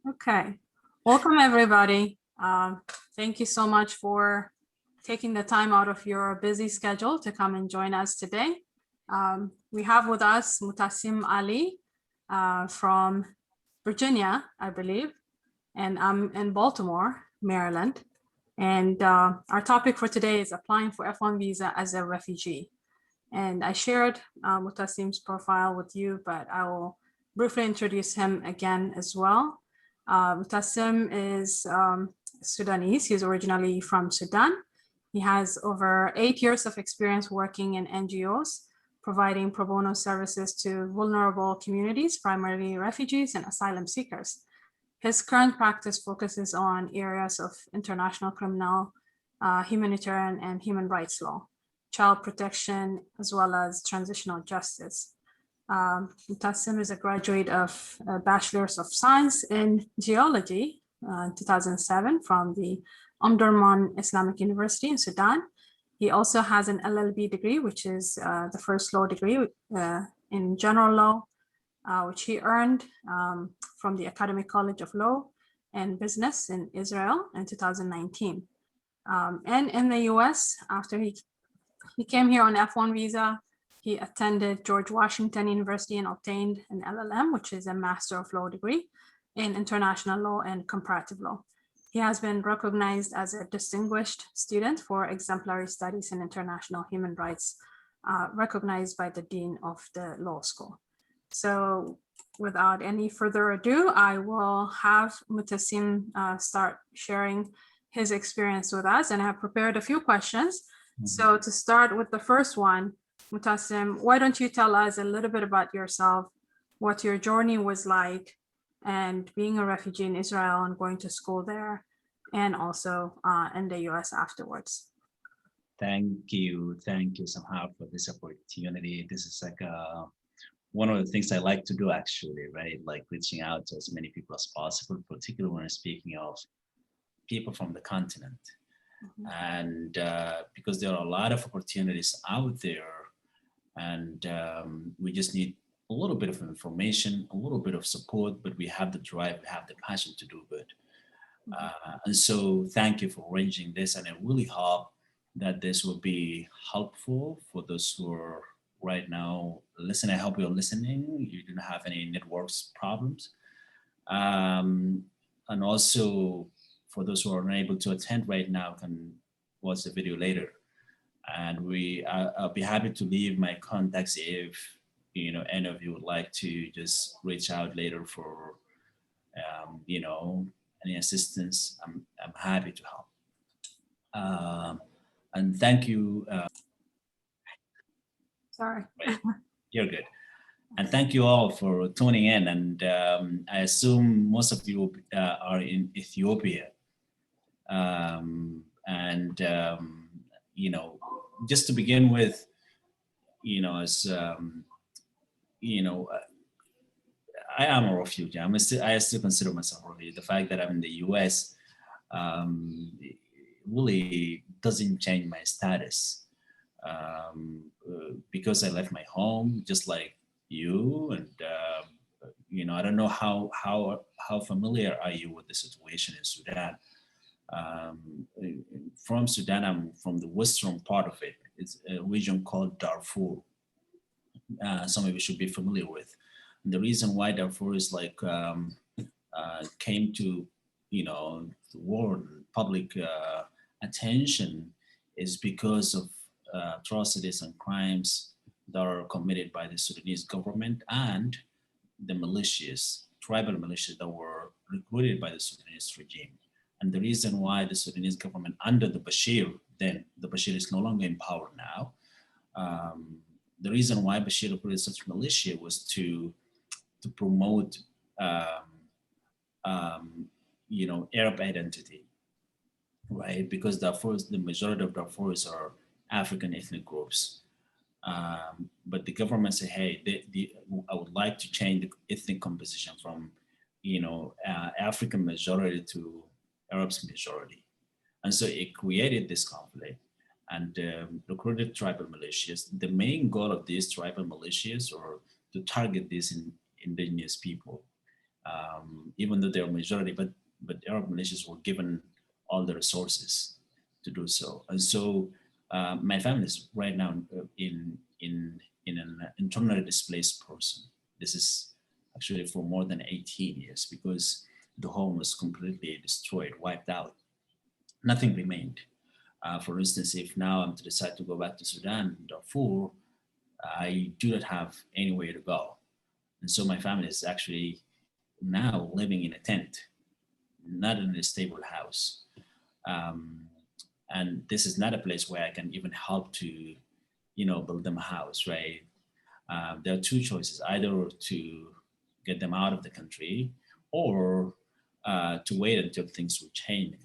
Okay, welcome everybody. Thank you so much for taking the time out of your busy schedule to come and join us today. We have with us Mutasim Ali from Virginia, I believe, and I'm in Baltimore, Maryland. And our topic for today is applying for F-1 visa as a refugee. And I shared Mutasim's profile with you, but I will briefly introduce him again as well. Mutasim is Sudanese. He's originally from Sudan. He has over 8 years of experience working in NGOs, providing pro bono services to vulnerable communities, primarily refugees and asylum seekers. His current practice focuses on areas of international criminal, humanitarian, and human rights law, child protection, as well as transitional justice. Mutasim is a graduate of a Bachelor's of Science in Geology in 2007 from the Omdurman Islamic University in Sudan. He also has an LLB degree, which is the first law degree in general law, which he earned from the Academic College of Law and Business in Israel in 2019. And in the US, after he came here on F-1 visa, he attended George Washington University and obtained an LLM, which is a Master of Law degree in International Law and Comparative Law. He has been recognized as a distinguished student for exemplary studies in international human rights, recognized by the Dean of the Law School. So without any further ado, I will have Mutasim start sharing his experience with us, and I have prepared a few questions. So to start with the first one, Mutasim, why don't you tell us a little bit about yourself, what your journey was like, and being a refugee in Israel and going to school there, and also in the US afterwards. Thank you, Samha, for this opportunity. This is like one of the things I like to do, actually, right? Like reaching out to as many people as possible, particularly when I'm speaking of people from the continent. And because there are a lot of opportunities out there, and we just need a little bit of information, a little bit of support, but we have the drive, we have the passion to do good. And so thank you for arranging this, and I really hope that this will be helpful for those who are right now listening. I hope you're listening, you don't have any networks problems. And also for those who are unable to attend right now can watch the video later. And I'll be happy to leave my contacts if any of you would like to just reach out later for any assistance. I'm happy to help. And thank you. Sorry. You're good. And thank you all for tuning in. And I assume most of you are in Ethiopia. Just to begin with, as I am a refugee. I still consider myself a refugee. The fact that I'm in the US really doesn't change my status because I left my home, just like you. And I don't know how familiar are you with the situation in Sudan. From Sudan, I'm from the western part of it. It's a region called Darfur. Some of you should be familiar with. And the reason why Darfur is came to the world public attention is because of atrocities and crimes that are committed by the Sudanese government and the militias, tribal militias that were recruited by the Sudanese regime. And the reason why the Sudanese government under the Bashir, then the Bashir is no longer in power now, the reason why Bashir recruited such militia was to promote Arab identity, right? Because the majority of Darfuris are African ethnic groups. But the government said, hey, I would like to change the ethnic composition from, African majority to Arabs majority. And so it created this conflict and recruited tribal militias. The main goal of these tribal militias are to target these indigenous people even though they're a majority, but Arab militias were given all the resources to do so. And so my family is right now in an internally displaced person. This is actually for more than 18 years because the home was completely destroyed, wiped out. Nothing remained. For instance, if now I'm to decide to go back to Sudan, Darfur, I do not have anywhere to go. And so my family is actually now living in a tent, not in a stable house. Um, and this is not a place where I can even help to, build them a house, right? There are two choices: either to get them out of the country, or to wait until things will change,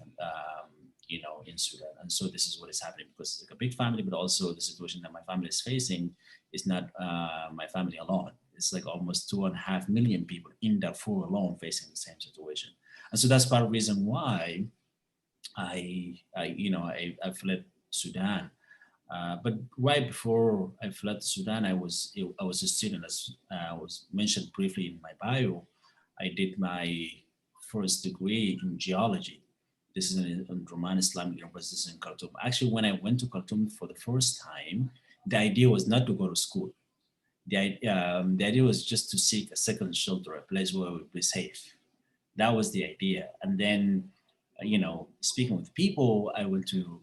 in Sudan. And so this is what is happening because it's like a big family, but also the situation that my family is facing is not my family alone. It's like almost 2.5 million people in Darfur alone facing the same situation. And so that's part of the reason why I fled Sudan. But right before I fled Sudan, I was a student, as was mentioned briefly in my bio. I did my first degree in geology. This is in Roman Islamic University in Khartoum. Actually, when I went to Khartoum for the first time, the idea was not to go to school. The idea was just to seek a second shelter, a place where I would be safe. That was the idea. And then, speaking with people, I went to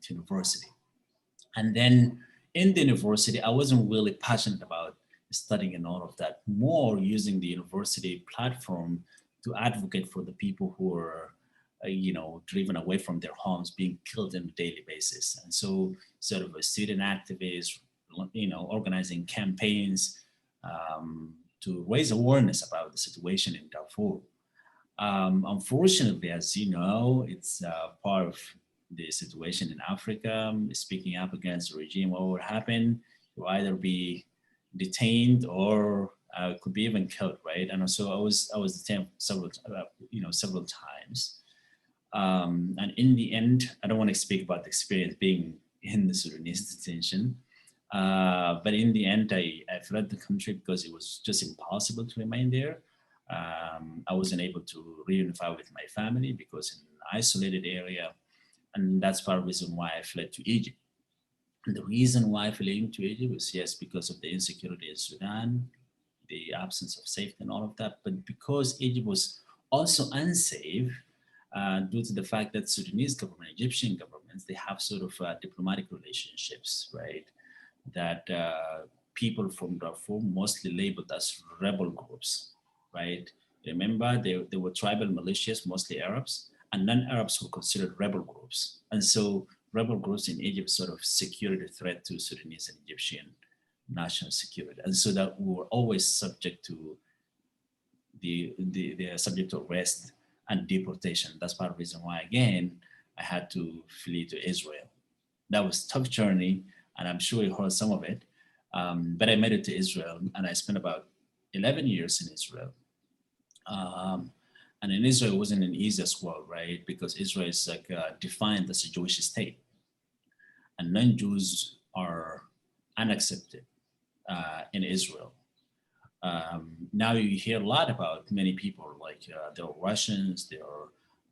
university. And then in the university, I wasn't really passionate about studying and all of that, more using the university platform to advocate for the people who are, driven away from their homes, being killed on a daily basis. And so, sort of a student activist, organizing campaigns to raise awareness about the situation in Darfur. Unfortunately, as you know, it's part of the situation in Africa. Speaking up against the regime, what would happen? You either be detained or could be even killed, right? And so I was detained several times. And in the end, I don't want to speak about the experience being in the Sudanese detention. But in the end, I fled the country because it was just impossible to remain there. I wasn't able to reunify with my family because in an isolated area, and that's part of the reason why I fled to Egypt. And the reason why I fled to Egypt was, yes, because of the insecurity in Sudan, the absence of safety and all of that, but because Egypt was also unsafe due to the fact that Sudanese government, Egyptian governments, they have sort of diplomatic relationships, right? That people from Darfur mostly labeled as rebel groups, right? Remember, they were tribal militias, mostly Arabs, and non-Arabs were considered rebel groups. And so rebel groups in Egypt sort of secured a threat to Sudanese and Egyptian national security. And so that we were always subject to the subject to arrest and deportation. That's part of the reason why, again, I had to flee to Israel. That was a tough journey, and I'm sure you heard some of it. But I made it to Israel, and I spent about 11 years in Israel. Um, and in Israel, it wasn't an easy as well, right? Because Israel is like defined as a Jewish state, and non-Jews are unaccepted in Israel. Now you hear a lot about many people, like there are Russians, there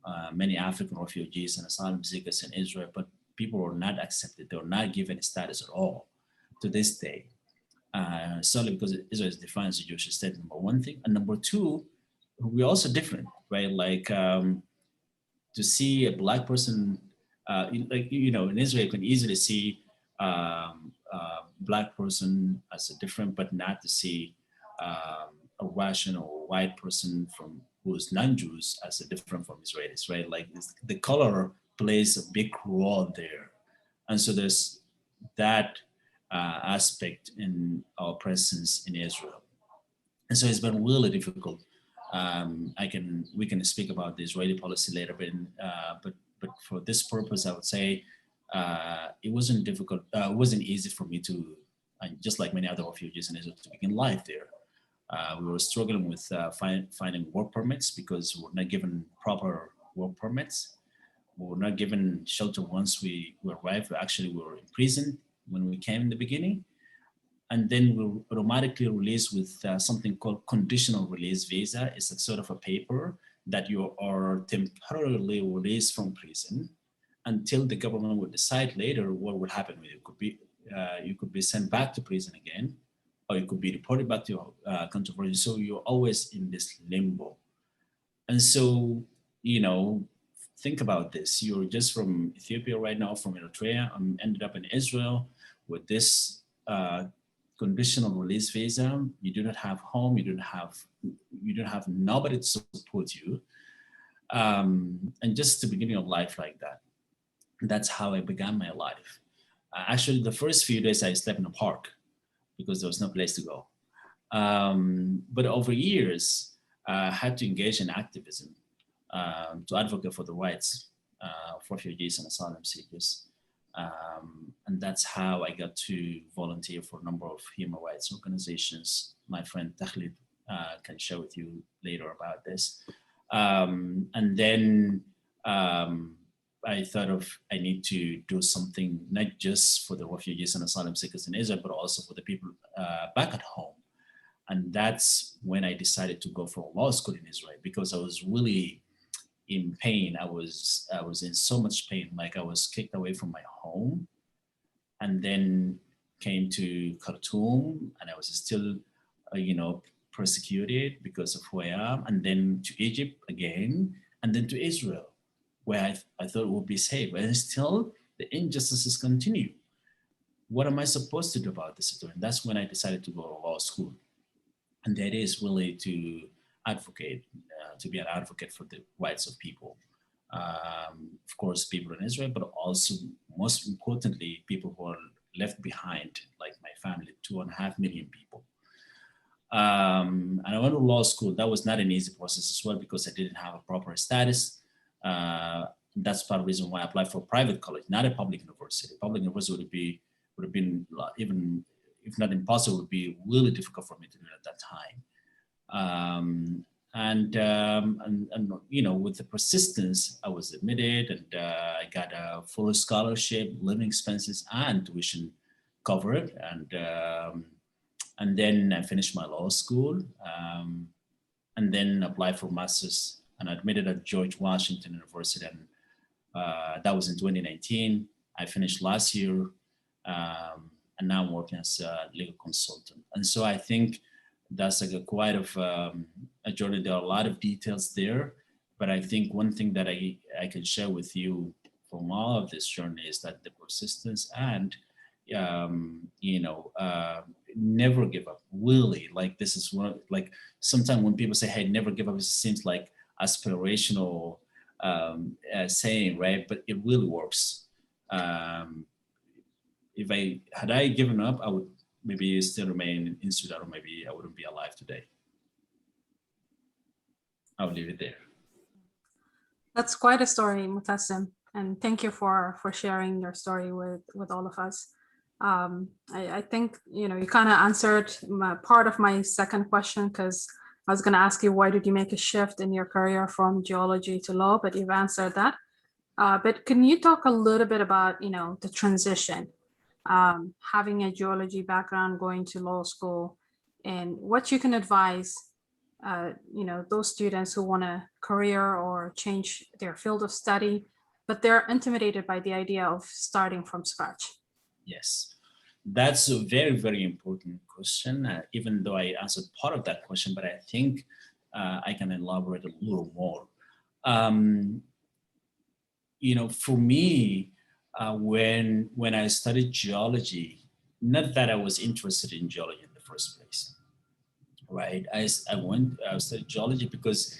are many African refugees and asylum seekers in Israel, but people are not accepted. They are not given status at all to this day, solely because Israel is defined as a Jewish state, number one thing. And number two, we're also different, right? Like to see a black person, in Israel, you can easily see black person as a different, but not to see a Russian or white person from who's non-Jews as a different from Israelis, right? Like the color plays a big role there, and so there's that aspect in our presence in Israel, and so it's been really difficult. We can speak about the Israeli policy later, but for this purpose, I would say it wasn't difficult. It wasn't easy for me to, just like many other refugees in Israel, to begin life there. We were struggling with finding work permits because we were not given proper work permits. We were not given shelter once we arrived. Actually, we were in prison when we came in the beginning. and then will automatically release with something called conditional release visa. It's a sort of a paper that you are temporarily released from prison until the government will decide later what will happen with you. You could be sent back to prison again, or you could be deported back to your country of origin. So you're always in this limbo. And so, you know, think about this. You're just from Ethiopia right now, from Eritrea, ended up in Israel with this conditional release visa. You do not have home. You don't have nobody to support you. And just the beginning of life like that. That's how I began my life. Actually, the first few days I slept in a park because there was no place to go. But over years, I had to engage in activism to advocate for the rights of refugees and asylum seekers. And that's how I got to volunteer for a number of human rights organizations. My friend Tahlid can share with you later about this. And then I thought I need to do something not just for the refugees and asylum seekers in Israel, but also for the people back at home. And that's when I decided to go for law school in Israel, because I was really in pain. I was in so much pain, like I was kicked away from my home, and then came to Khartoum, and I was still, persecuted because of who I am, and then to Egypt again, and then to Israel, where I thought it would be safe, and still the injustices continue. What am I supposed to do about this situation? That's when I decided to go to law school. And the idea is really to advocate, to be an advocate for the rights of people. Of course, people in Israel, but also, most importantly, people who are left behind, like my family, 2.5 million people. And I went to law school. That was not an easy process as well, because I didn't have a proper status. That's part of the reason why I applied for a private college, not a public university. Public university would have been even, if not impossible, would be really difficult for me to do at that time. And with the persistence, I was admitted, and I got a full scholarship, living expenses, and tuition covered. And then I finished my law school, and then applied for master's, and admitted at George Washington University, and that was in 2019. I finished last year, and now I'm working as a legal consultant. And so I think that's like quite of a journey. There are a lot of details there, but I think one thing that I can share with you from all of this journey is that the persistence and never give up. Really, like, this is one, like, sometimes when people say, "Hey, never give up," it seems like aspirational saying, right? But it really works. If had I given up, I would maybe still remain in Sudan, or maybe I wouldn't be alive today. I'll leave it there. That's quite a story, Mutasim, and thank you for sharing your story with all of us. I think you kind of answered part of my second question, because I was going to ask you, why did you make a shift in your career from geology to law? But you've answered that. But can you talk a little bit about the transition, having a geology background, going to law school, and what you can advise those students who want a career or change their field of study, but they're intimidated by the idea of starting from scratch? Yes, that's a very, very important question, even though I answered part of that question, but I think I can elaborate a little more. For me, when I studied geology, not that I was interested in geology in the first place, right? I studied geology because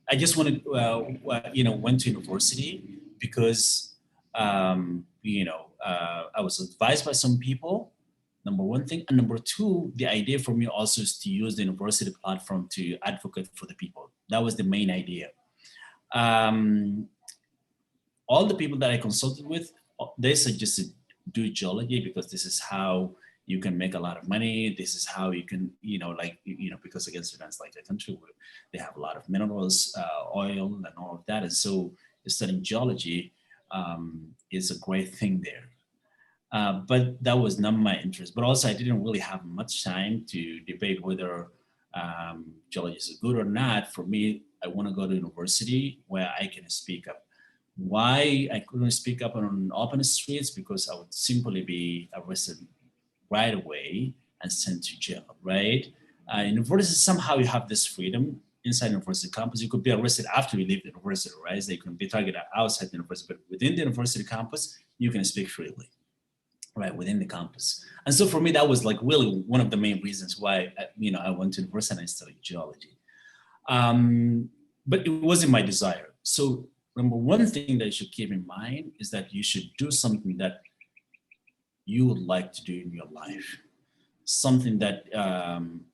I just wanted, went to university because, I was advised by some people, number one thing. And number two, the idea for me also is to use the university platform to advocate for the people. That was the main idea. All the people that I consulted with, they suggested do geology because this is how you can make a lot of money. This is how you can, because again, Sudan's like a country where they have a lot of minerals, oil, and all of that. And so studying geology is a great thing there. But that was not my interest. But also, I didn't really have much time to debate whether geology is good or not. For me, I want to go to university where I can speak up. Why I couldn't speak up on open streets? Because I would simply be arrested right away and sent to jail, right? University, somehow you have this freedom inside university campus. You could be arrested after you leave the university, right? So you can be targeted outside the university, but within the university campus, you can speak freely, right, within the campus. And so for me, that was like really one of the main reasons why, I went to university and I studied geology. But it wasn't my desire. So number one thing that you should keep in mind is that you should do something that you would like to do in your life. Something that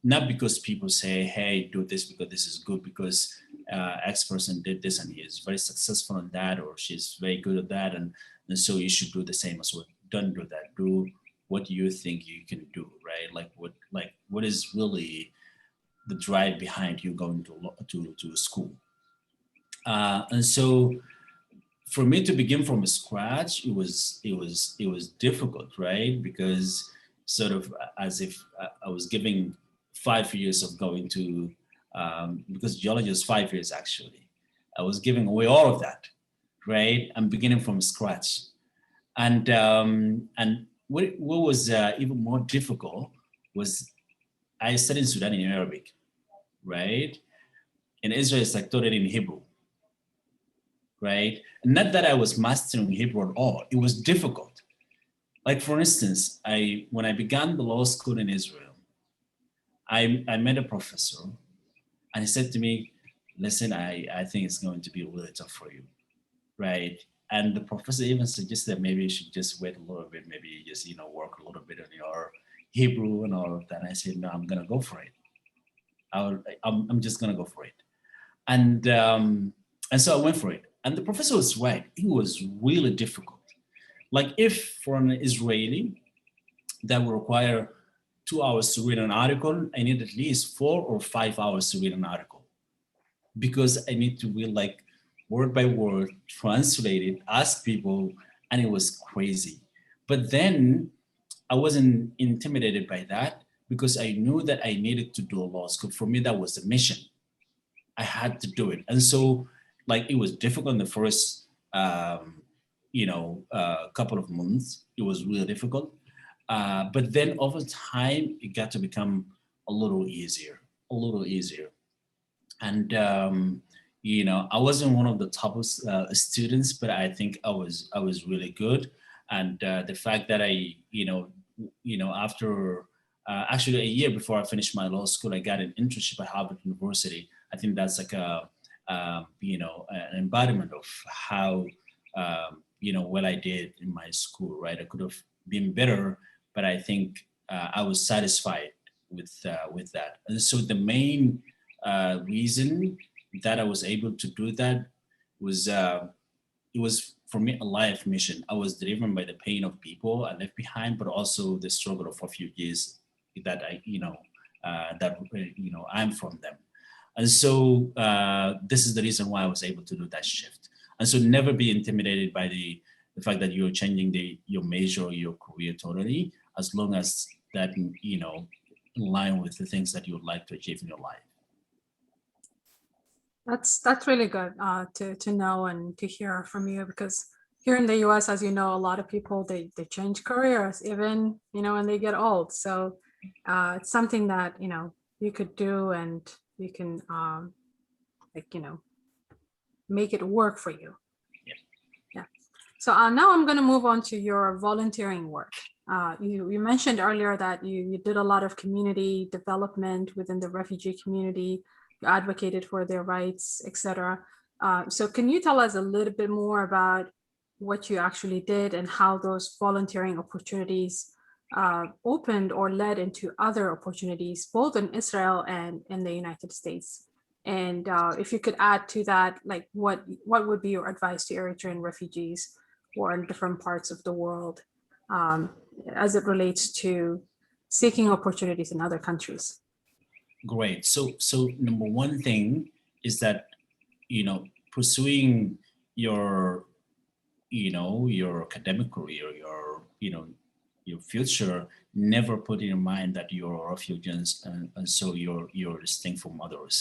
not because people say, hey, do this because this is good, because X person did this and he is very successful in that, or she's very good at that. And so you should do the same as well. Don't do that. Do what you think you can do, right? What is really the drive behind you going to school. And so for me to begin from scratch, it was difficult, right? Because sort of as if I was giving 5 years of going to, because geology is 5 years actually. I was giving away all of that, right? I'm beginning from scratch, and what was even more difficult was I studied in Sudan in Arabic, right? In Israel, it's like taught it in Hebrew, right? Not that I was mastering Hebrew at all. It was difficult. Like for instance, when I began the law school in Israel, I met a professor and he said to me, listen, I think it's going to be really tough for you, right? And the professor even suggested that maybe you should just wait a little bit, maybe just, work a little bit on your Hebrew and all of that. And I said, no, I'm going to go for it. I'm just going to go for it. And so I went for it. And the professor was right. It was really difficult. Like if for an Israeli that would require 2 hours to read an article, I need at least 4 or 5 hours to read an article, because I need to read like word by word, translate it, ask people, and it was crazy. But then I wasn't intimidated by that because I knew that I needed to do a law school. For me, that was the mission. I had to do it. And so like it was difficult in the first couple of months. It was really difficult. But then over time, it got to become a little easier, a little easier. And I wasn't one of the top students, but I think I was really good. And the fact that I, after actually a year before I finished my law school, I got an internship at Harvard University. I think that's like an embodiment of how what I did in my school, right? I could have been better, but I think I was satisfied with that. And so the main reason that I was able to do that was it was for me a life mission. I was driven by the pain of people I left behind, but also the struggle of refugees that I'm from them. And so this is the reason why I was able to do that shift. And so never be intimidated by the fact that you're changing your major or your career totally, as long as that, in line with the things that you would like to achieve in your life. That's really good to know and to hear from you, because here in the US, as you know, a lot of people they change careers even when they get old. So it's something that you could do, and you can make it work for you. Yeah. So now I'm going to move on to your volunteering work. You mentioned earlier that you did a lot of community development within the refugee community. You advocated for their rights, etc. So can you tell us a little bit more about what you actually did and how those volunteering opportunities opened or led into other opportunities, both in Israel and in the United States? And if you could add to that, like what would be your advice to Eritrean refugees who are in different parts of the world as it relates to seeking opportunities in other countries? Great. So number one thing is that, pursuing your academic career, your future, never put in your mind that you're a refugee, and so you're distinct from others.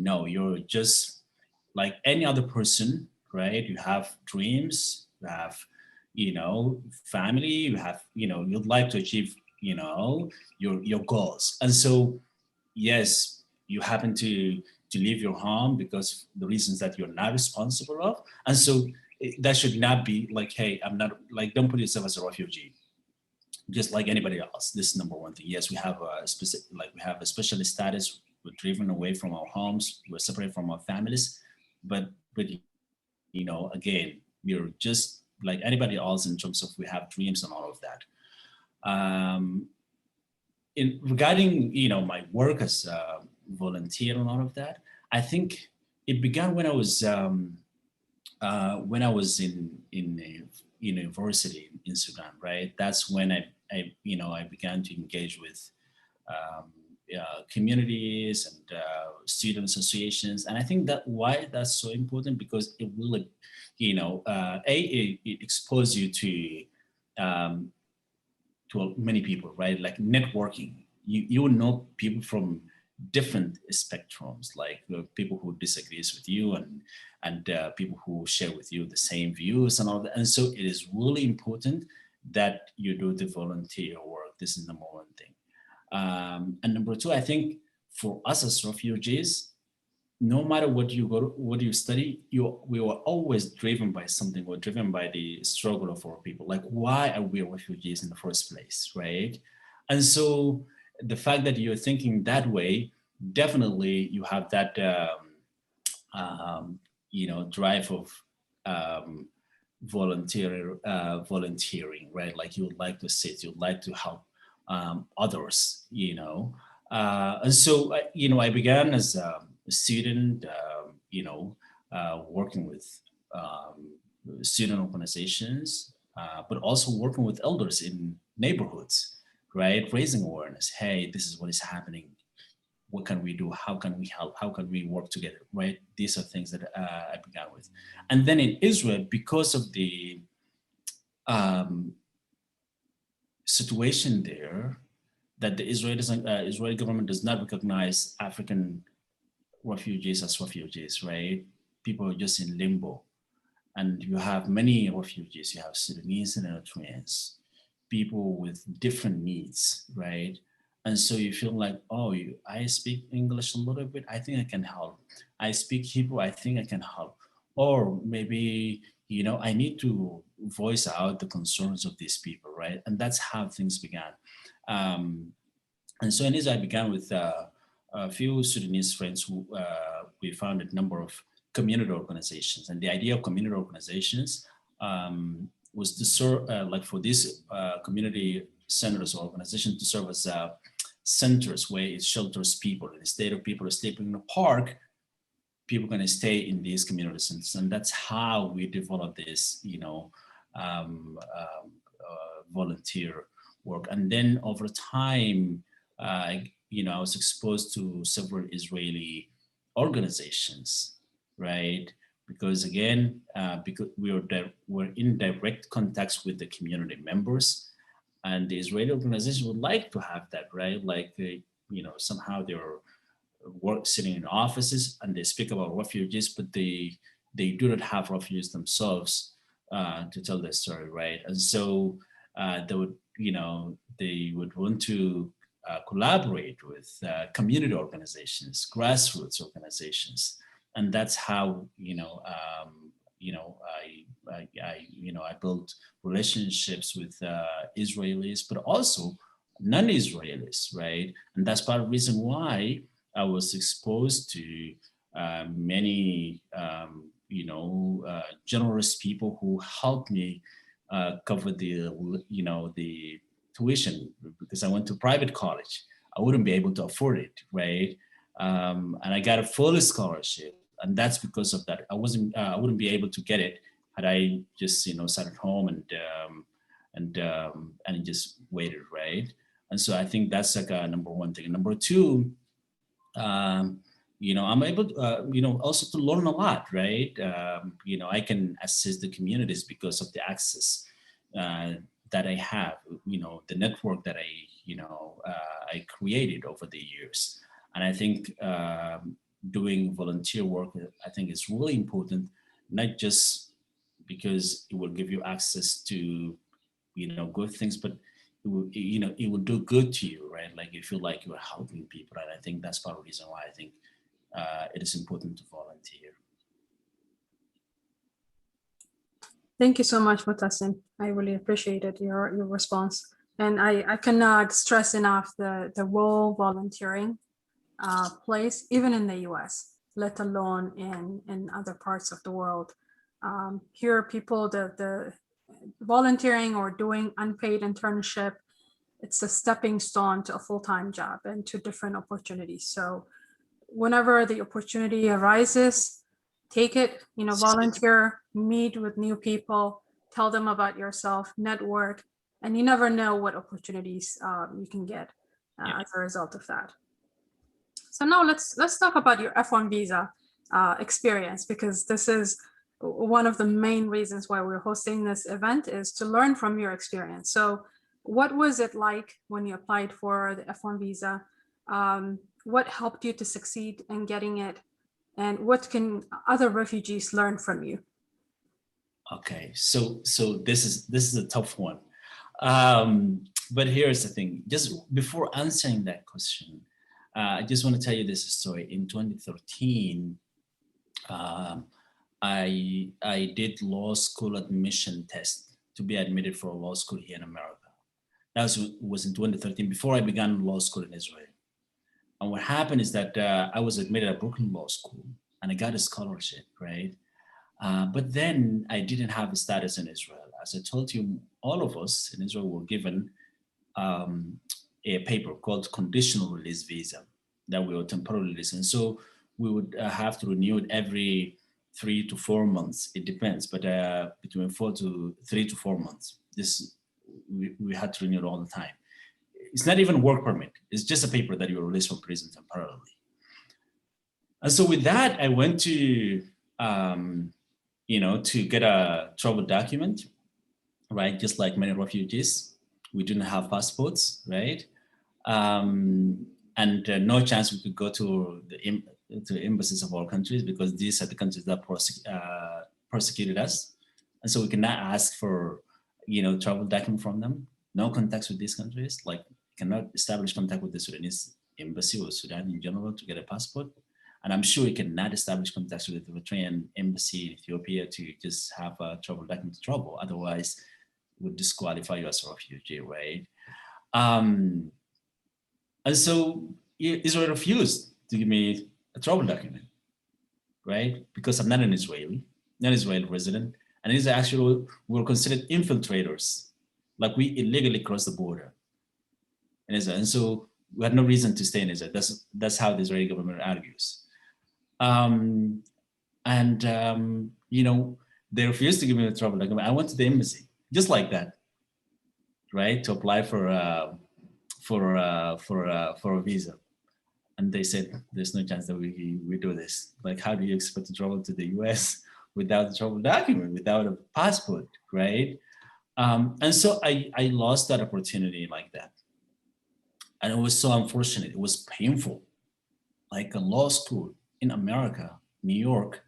No, you're just like any other person, right? You have dreams, you have, family, you have, you'd like to achieve, your goals. And so, yes, you happen to leave your home because the reasons that you're not responsible of. And so that should not be like, hey, I'm not like, don't put yourself as a refugee just like anybody else. This is number one thing. Yes, we have a specific, like we have a specialist status. We're driven away from our homes. We're separated from our families. But again, we're just like anybody else in terms of we have dreams and all of that. Um, in regarding my work as a volunteer and all of that, I think it began when I was in a university in Sudan, right? That's when I began to engage with um, communities and student associations, and I think that why that's so important because it will, it expose you um, to many people, right? Like networking, you will know people from different spectrums, like people who disagrees with you and people who share with you the same views and all that. And so it is really important that you do the volunteer work. This is number one thing. And number two, I think for us as refugees, no matter what you go, what you study, we were always driven by something. We're driven by the struggle of our people. Like, why are we refugees in the first place, right? And so the fact that you're thinking that way, definitely you have that, drive of um, volunteering, right? Like you would like to sit, you'd like to help others, and so I began as a student, working with student organizations, but also working with elders in neighborhoods, right? Raising awareness. Hey, this is what is happening. What can we do? How can we help? How can we work together? Right? These are things that I began with. And then in Israel, because of the um, situation there, that the Israeli government does not recognize African refugees as refugees, right? People are just in limbo. And you have many refugees. You have Sudanese and Eritreans, people with different needs, right? And so you feel like, oh, I speak English a little bit. I think I can help. I speak Hebrew. I think I can help. Or maybe, I need to voice out the concerns of these people, right? And that's how things began. Um, and so in Israel, I began with a few Sudanese friends who we founded a number of community organizations. And the idea of community organizations was to serve, like for these community centers or organizations to serve as centers where it shelters people. Instead of people sleeping in a park, people can stay in these community centers. And that's how we developed this, volunteer work. And then over time, I was exposed to several Israeli organizations, right? Because again, because we're in direct contact with the community members, and the Israeli organization would like to have that, right? Like, somehow they're sitting in offices and they speak about refugees, but they do not have refugees themselves to tell their story, right? And so they would want to collaborate with community organizations, grassroots organizations, and that's how I built relationships with Israelis, but also non-Israelis, right? And that's part of the reason why I was exposed to many, generous people who helped me cover the tuition because I went to private college. I wouldn't be able to afford it, right? And I got a full scholarship, and that's because of that. I wouldn't be able to get it had I just, sat at home and just waited, right? And so I think that's like a number one thing. And number two, I'm able to, also to learn a lot, right? I can assist the communities because of the access that that I have, the network that I created over the years. And I think doing volunteer work, I think is really important, not just because it will give you access to, good things, but it will do good to you, right? Like you feel like you're helping people. And I think that's part of the reason why I think it is important to volunteer. Thank you so much, Mutasim. I really appreciated your response. And I cannot stress enough the role volunteering plays, even in the US, let alone in other parts of the world. Here, people, the volunteering or doing unpaid internship, it's a stepping stone to a full-time job and to different opportunities. So whenever the opportunity arises, take it, volunteer, meet with new people, tell them about yourself, network, and you never know what opportunities you can get as a result of that. So now let's talk about your F-1 visa experience, because this is one of the main reasons why we're hosting this event, is to learn from your experience. So what was it like when you applied for the F-1 visa? What helped you to succeed in getting it? And what can other refugees learn from you? Okay, so this is a tough one. But here's the thing, just before answering that question, I just want to tell you this story. In 2013, I did law school admission test to be admitted for a law school here in America. That was in 2013, before I began law school in Israel. And what happened is that I was admitted at Brooklyn Law School and I got a scholarship, right? But then I didn't have a status in Israel. As I told you, all of us in Israel were given a paper called conditional release visa that we were temporarily released. And so we would have to renew it every 3 to 4 months. It depends, but between 3 to 4 months. We had to renew it all the time. It's not even work permit. It's just a paper that you were released from prison temporarily. And so with that, I went to, to get a travel document, right? Just like many refugees, we didn't have passports, right? And no chance we could go to the embassies of all countries, because these are the countries that persecuted us. And so we cannot ask for, travel document from them. No contacts with these countries, like cannot establish contact with the Sudanese embassy or Sudan in general to get a passport. And I'm sure you cannot establish contacts with the Eritrean embassy in Ethiopia to just have a travel document to travel. Otherwise, it would disqualify you as a refugee, right? And so Israel refused to give me a travel document, right? Because I'm not an Israeli, not an Israeli resident. And these actually were considered infiltrators, like we illegally crossed the border in Israel. And so we had no reason to stay in Israel. That's how the Israeli government argues. They refused to give me a travel document. I went to the embassy, just like that, right, to apply for a visa. And they said, there's no chance that we do this. Like, how do you expect to travel to the US without a travel document, without a passport, right? And so I lost that opportunity like that. And it was so unfortunate. It was painful. Like a law school in America, New York.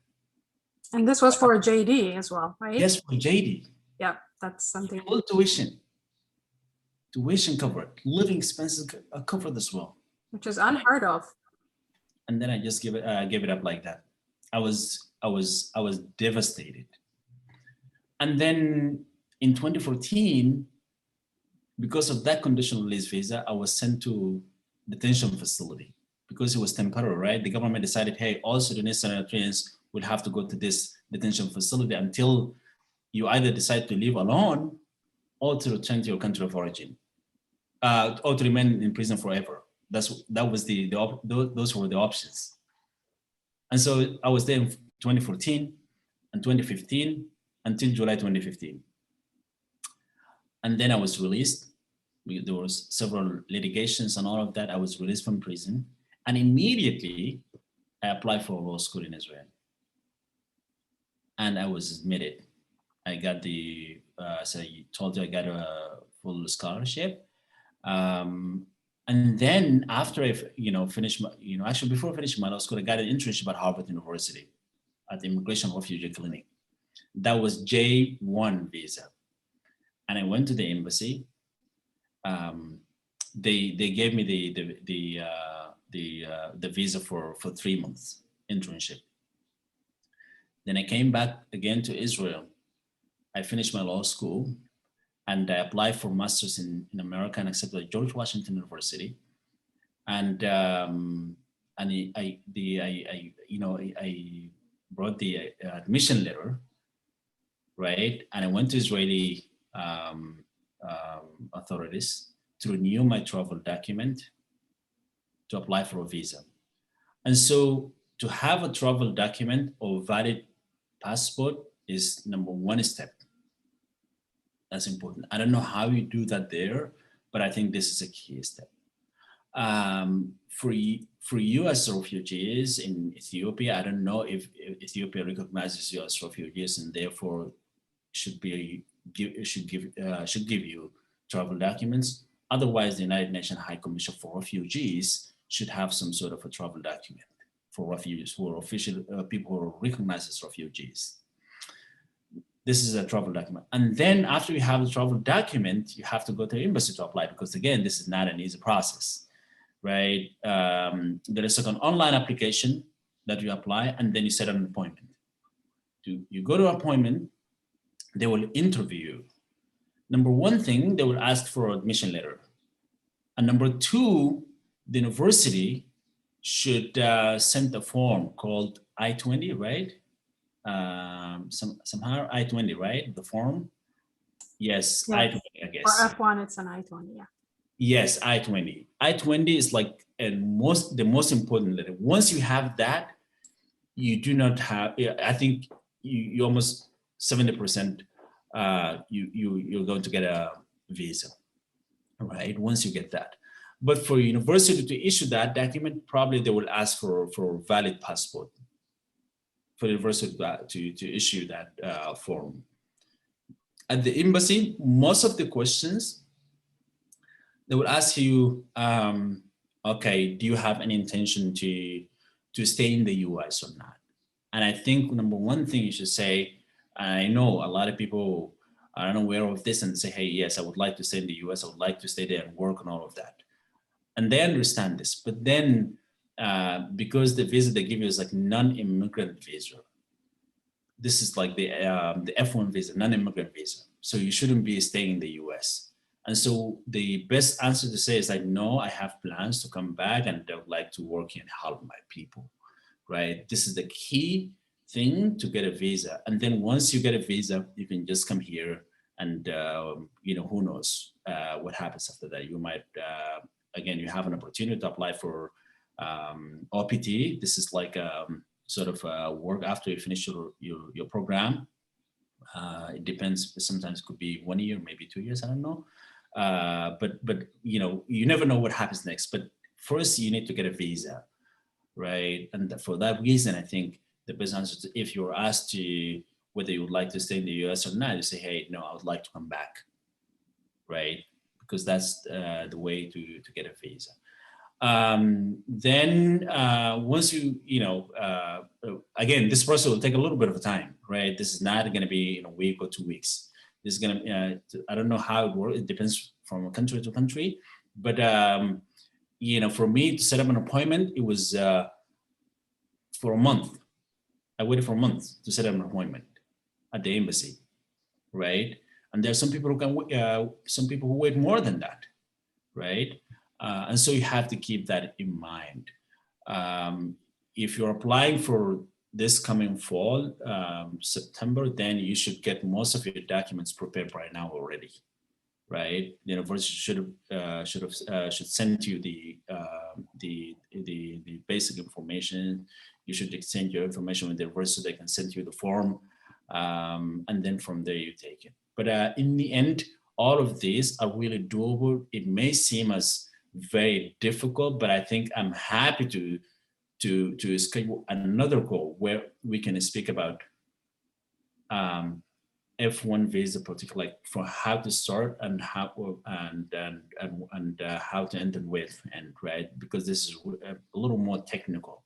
And this was for a JD as well, right? Yes, for JD. Yeah, that's something. Full tuition covered, living expenses are covered as well, which is unheard of. And then I just gave it up like that. I was devastated. And then in 2014, because of that conditional release visa, I was sent to detention facility because it was temporary, right? The government decided, hey, all Sudanese and Eritreans will have to go to this detention facility until you either decide to leave alone or to return to your country of origin, or to remain in prison forever. Those were the options. And so I was there in 2014 and 2015 until July 2015. And then I was released. There was several litigations and all of that. I was released from prison. And immediately I applied for law school in Israel. And I was admitted. I got so I told you I got a full scholarship. Um, and then after finished actually before finishing my law school, I got an internship at Harvard University at the Immigration Refugee Clinic. That was J1 visa. And I went to the embassy. Um, they gave me the visa for 3 months internship. Then I came back again to Israel. I finished my law school and I applied for masters in America and accepted at George Washington University. And I brought the admission letter, right? And I went to Israeli authorities to renew my travel document to apply for a visa. And so to have a travel document or valid passport is number one step. That's important. I don't know how you do that there, but I think this is a key step. For you as refugees in Ethiopia, I don't know if Ethiopia recognizes you as refugees and therefore should give you travel documents. Otherwise, the United Nations High Commission for Refugees should have some sort of a travel document for refugees who are official people who are recognized as refugees. This is a travel document. And then after you have the travel document, you have to go to the embassy to apply because again, this is not an easy process, right? There is like an online application that you apply and then you set an appointment. You go to an appointment, they will interview you. Number one thing, they will ask for an admission letter. And number two, the university should send a form called I-20, right? Somehow I-20, right? The form. Yes, Yeah. I-20, I guess. For F1, it's an I-20, yeah. Yes, I-20. I-20 is like the most important letter. Once you have that, you do not have. I think you almost 70%. You're going to get a visa, right? Once you get that. But for university to issue that document, probably they will ask for valid passport for the university to issue that form. At the embassy, most of the questions, they will ask you, okay, do you have any intention to stay in the US or not? And I think number one thing you should say, I know a lot of people are unaware of this and say, hey, yes, I would like to stay in the US. I would like to stay there and work on all of that. And they understand this. But then because the visa they give you is like non-immigrant visa, this is like the F-1 visa, non-immigrant visa. So you shouldn't be staying in the US. And so the best answer to say is like, no, I have plans to come back and I would like to work and help my people, right? This is the key thing to get a visa. And then once you get a visa, you can just come here and, who knows what happens after that. You might, again, you have an opportunity to apply for OPT. This is like sort of work after you finish your program. It depends. Sometimes it could be 1 year, maybe 2 years. I don't know. But you never know what happens next. But first, you need to get a visa, right? And for that reason, I think the best answer is if you're asked to whether you would like to stay in the US or not, you say, hey, no, I would like to come back, right? Because that's the way to get a visa. Then once again, this process will take a little bit of time, right? This is not going to be in a week or 2 weeks. This is going to, I don't know how it works. It depends from country to country. But, for me to set up an appointment, it was for a month. I waited for a month to set up an appointment at the embassy, right? And there are some people who can, some people who wait more than that, right? And so you have to keep that in mind. If you're applying for this coming fall, September, then you should get most of your documents prepared by now already, right? The university should send you the basic information. You should exchange your information with the university. They can send you the form, and then from there you take it. But in the end, all of these are really doable. It may seem as very difficult, but I think I'm happy to schedule another call where we can speak about F-1 visa, particularly like for how to start and how how to end and with, and right, because this is a little more technical.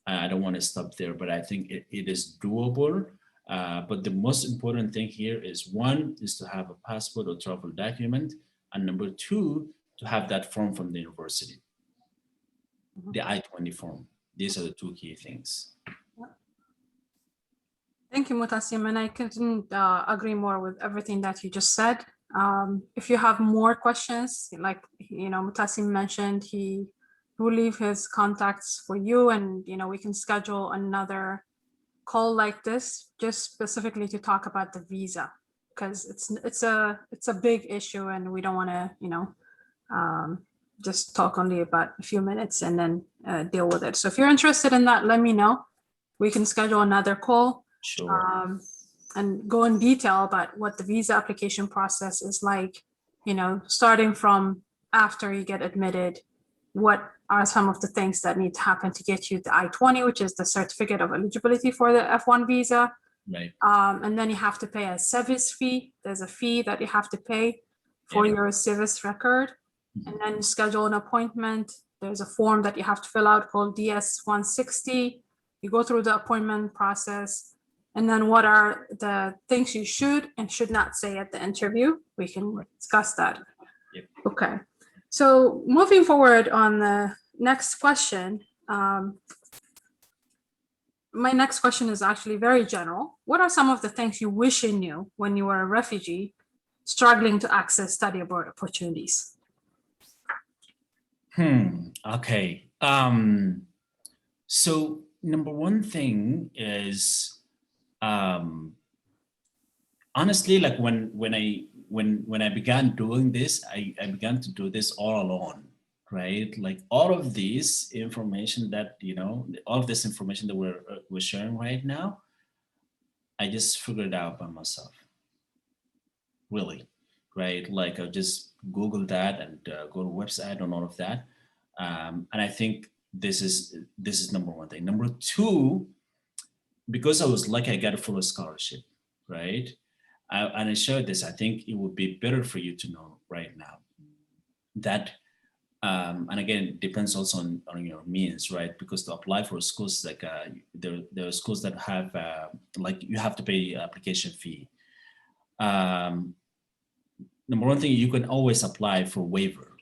I don't want to stop there, but I think it is doable. But the most important thing here is, one is to have a passport or travel document, and number two, to have that form from the university, the I-20 form. These are the two key things. Thank you, Mutasim, and I couldn't agree more with everything that you just said. If you have more questions, like Mutasim mentioned, he will leave his contacts for you, and we can schedule another call like this just specifically to talk about the visa, because it's a big issue, and we don't want to just talk only about a few minutes and then deal with it. So if you're interested in that, let me know. We can schedule another call. Sure. And go in detail about what the visa application process is like, starting from after you get admitted, what are some of the things that need to happen to get you the I-20, which is the certificate of eligibility for the F-1 visa. Right. And then you have to pay a service fee. There's a fee that you have to pay for your service record, and then schedule an appointment. There's a form that you have to fill out called DS-160. You go through the appointment process, and then what are the things you should and should not say at the interview? We can discuss that. Yep. Okay. So moving forward on the next question, my next question is actually very general. What are some of the things you wish you knew when you were a refugee struggling to access study abroad opportunities? Okay. So number one thing is, honestly, like when I began doing this, I began to do this all alone, right? Like all of this information that all of this information that we're sharing right now, I just figured it out by myself, really, right? Like I just Google that and go to website and all of that, and I think this is number one thing. Number two, because I was lucky, I got a full scholarship, right? And I shared this. I think it would be better for you to know right now that, and again, it depends also on your means, right? Because to apply for schools, like there are schools that have like you have to pay application fee. Number one thing, you can always apply for waiver.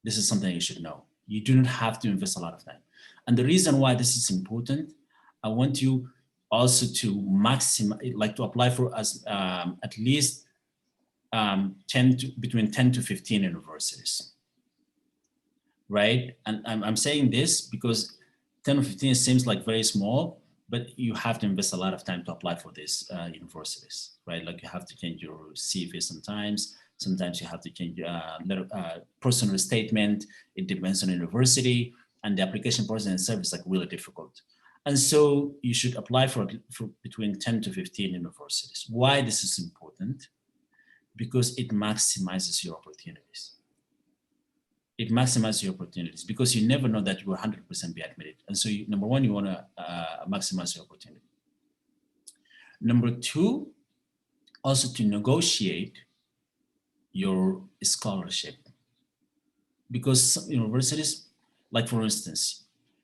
This is something you should know. You do not have to invest a lot of time. And the reason why this is important, I want you also to maximize, like to apply for as at least between 10 to 15 universities, right? And I'm saying this because 10 or 15 seems like very small, but you have to invest a lot of time to apply for these universities, right? Like you have to change your CV sometimes. Sometimes you have to change personal statement. It depends on the university, and the application process itself is like really difficult. And so you should apply for between 10 to 15 universities. Why this is important? Because it maximizes your opportunities. It maximizes your opportunities because you never know that you will 100% be admitted. And so number one, you want to maximize your opportunity. Number two, also to negotiate your scholarship. Because some universities, like for instance,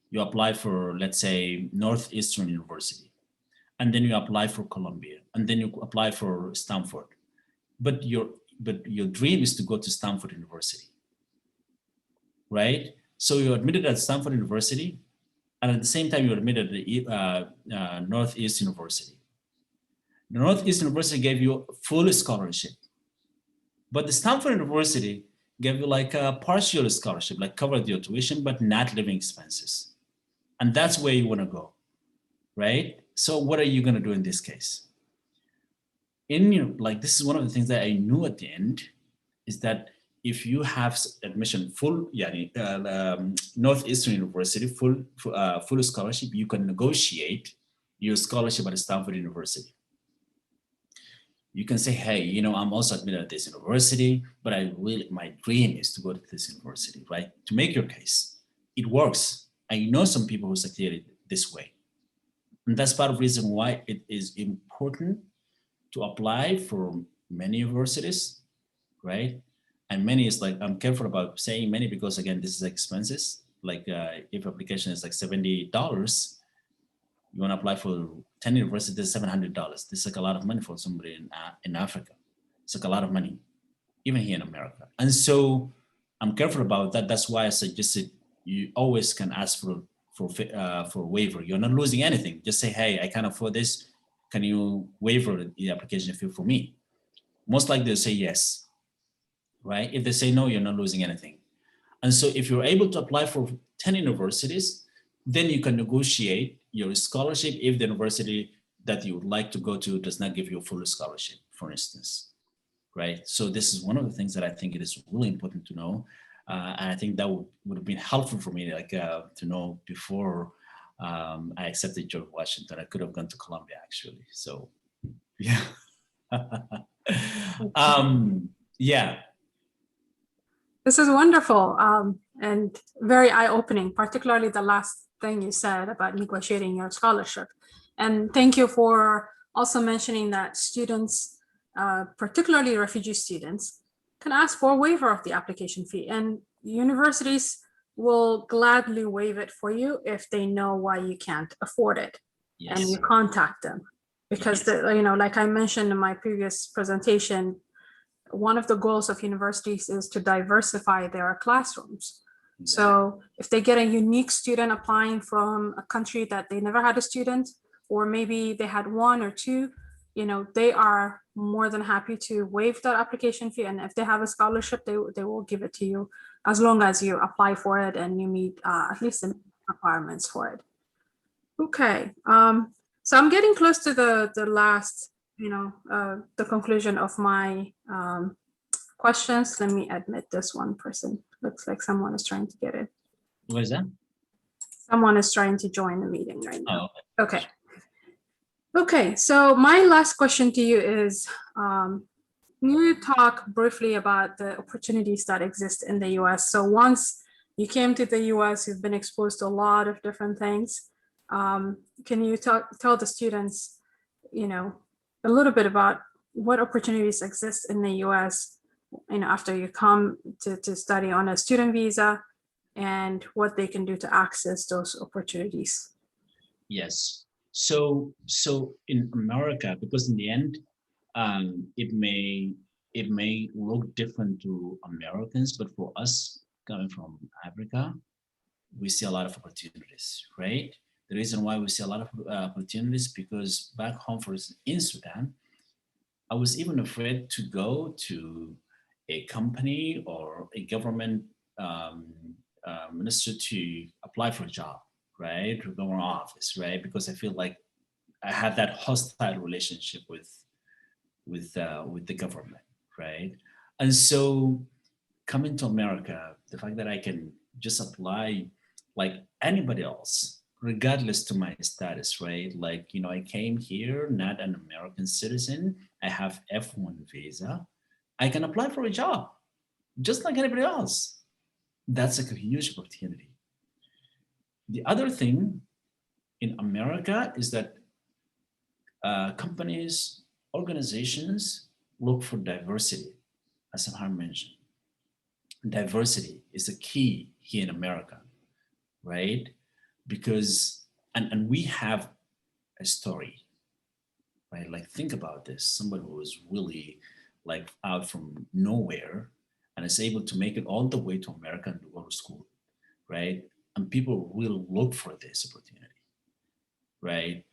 you apply for, let's say, Northeastern University, and then you apply for Columbia, and then you apply for Stanford. But your dream is to go to Stanford University, right? So you're admitted at Stanford University, and at the same time you're admitted at the Northeast University. The Northeast University gave you full scholarship, but the Stanford University gave you like a partial scholarship, like covered your tuition, but not living expenses. And that's where you want to go, right? So what are you going to do in this case? Like, this is one of the things that I knew at the end, is that if you have admission full, Northeastern University, full scholarship, you can negotiate your scholarship at Stanford University. You can say, hey, I'm also admitted at this university, but my dream is to go to this university, right? To make your case. It works. I know some people who succeeded this way. And that's part of the reason why it is important to apply for many universities, right? And many is like, I'm careful about saying many because again, this is expenses. Like if application is like $70, you want to apply for 10 universities, $700. This is like a lot of money for somebody in Africa. It's like a lot of money, even here in America. And so I'm careful about that. That's why I suggested you always can ask for waiver. You're not losing anything. Just say, hey, I can't afford this. Can you waiver the application fee for me? Most likely they'll say yes, right? If they say no, you're not losing anything. And so if you're able to apply for 10 universities, then you can negotiate your scholarship if the university that you would like to go to does not give you a full scholarship, for instance, right? So this is one of the things that I think it is really important to know. And I think that would have been helpful for me, like to know before I accepted George Washington. I could have gone to Columbia actually. So yeah. Yeah. This is wonderful and very eye-opening, particularly the last thing you said about negotiating your scholarship. And thank you for also mentioning that students, particularly refugee students, can ask for a waiver of the application fee, and universities will gladly waive it for you if they know why you can't afford it. Yes. And you contact them. Because, like I mentioned in my previous presentation, one of the goals of universities is to diversify their classrooms. So if they get a unique student applying from a country that they never had a student, or maybe they had one or two, they are more than happy to waive that application fee. And if they have a scholarship, they will give it to you as long as you apply for it and you meet at least the requirements for it. Okay, so I'm getting close to the last, the conclusion of my questions. Let me admit this one person. Looks like someone is trying to get it. What is that? Someone is trying to join the meeting right now. Oh, okay. Okay, so my last question to you is, can you talk briefly about the opportunities that exist in the US? So once you came to the US, you've been exposed to a lot of different things. Can you tell the students, a little bit about what opportunities exist in the US, after you come to study on a student visa, and what they can do to access those opportunities? Yes. So in America, because in the end, it may look different to Americans, but for us coming from Africa, we see a lot of opportunities, right? The reason why we see a lot of opportunities because back home, for instance, in Sudan, I was even afraid to go to a company or a government minister to apply for a job, right? To government office, right? Because I feel like I had that hostile relationship with the government, right? And so coming to America, the fact that I can just apply like anybody else, regardless to my status, right? Like, I came here, not an American citizen. I have F-1 visa. I can apply for a job just like anybody else. That's like a huge opportunity. The other thing in America is that companies, organizations look for diversity, as Samhar mentioned. Diversity is a key here in America, right? Because, and we have a story, right? Like think about this, somebody who was really like out from nowhere and is able to make it all the way to America and to go to school, right? And people will look for this opportunity, right?